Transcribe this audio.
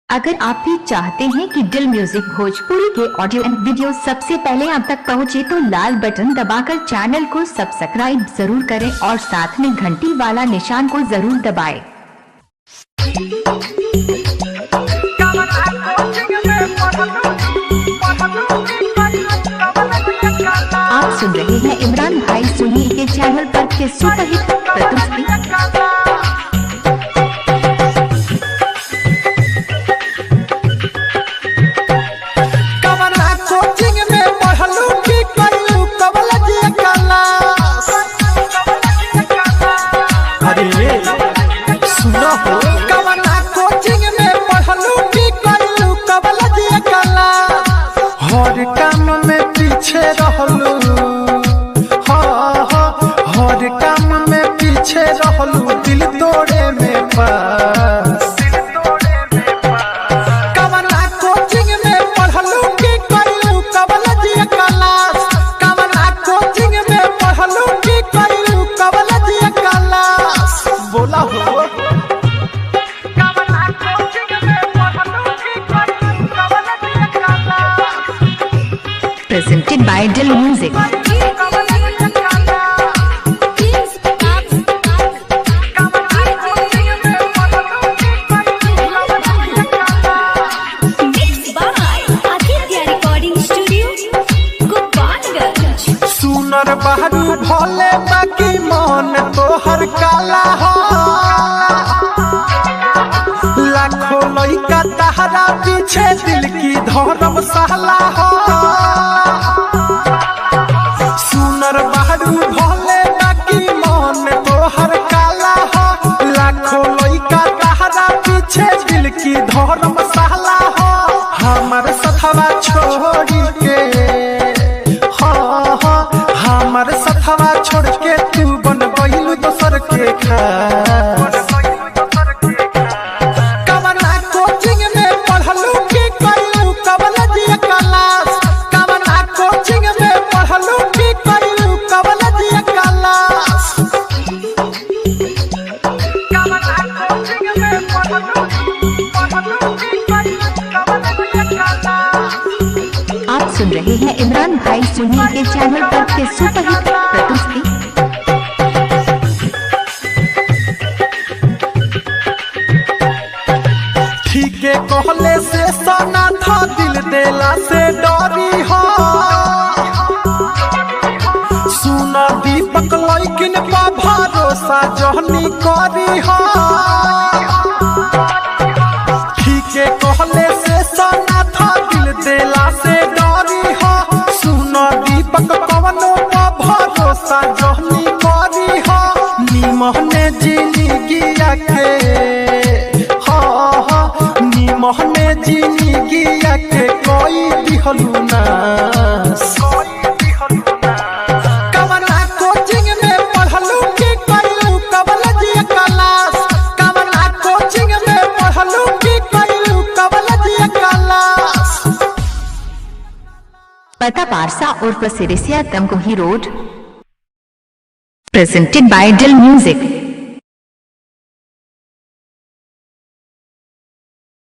अगर आप भी चाहते हैं कि दिल म्यूजिक भोजपुरी के ऑडियो एंड वीडियो सबसे पहले आप तक पहुंचे तो लाल बटन दबाकर चैनल को सब्सक्राइब जरूर करें और साथ में घंटी वाला निशान को जरूर दबाएं। आप सुन रहे हैं इमरान भाई सोनी के चैनल पर के सुपरहिट प्रस्तुति। हर काम में पीछे रहलू, हर काम में पीछे रहलू, दिल तोड़े में पास। कवना कोचिंग में पढ़लू की कइलू कॉलेज क्लास, कवना कोचिंग में पढ़लू की कइलू कॉलेज क्लास। बोला हो Presented by Dil Music. सुनर बहरू भोले बाकी मन तोहर काला हो, लाखों लइका तहरा पीछे दिल की धर्मशाला हो। सुनर बहरू भोले बाकी मन तोहर काला हो, लाखों लइका तहरा पीछे दिल की धर्मशाला हो। हमर सथवा छोड़ी के हमर सथवा छोड़ के तू बन गइलू दोसर के खास। कवना कोचिंग में पढ़लू की कइलू कॉलेज क्लास, कवना कोचिंग में पढ़लू की कइलू कॉलेज क्लास। कवना कोचिंग में पढ़लू की कइलू कॉलेज क्लास। आप सुन रहे हैं इमरान भाई सोनी के चैनल पर के सुपरहिट प्रस्तुति। ठीके कहले से सोना था दिल देला से डरी हो। सुना दीपक लइकिन पा भरोसा जहनी करी हो। ठीके कहले से सोना था दिल देला से डरी हो। सुना दीपक कवनो पा भरोसा जहनी करी हो। निमहने जिंदगी के मोहने जिंदगी के कोई दिहलू नास। कवना कोचिंग में पढ़लू की कइलू कॉलेज क्लास, कवना कोचिंग में पढ़लू की कइलू कॉलेज क्लास। पता पारसा और प्रसिरिसिया Tamkohi road. Presented by Dil Music.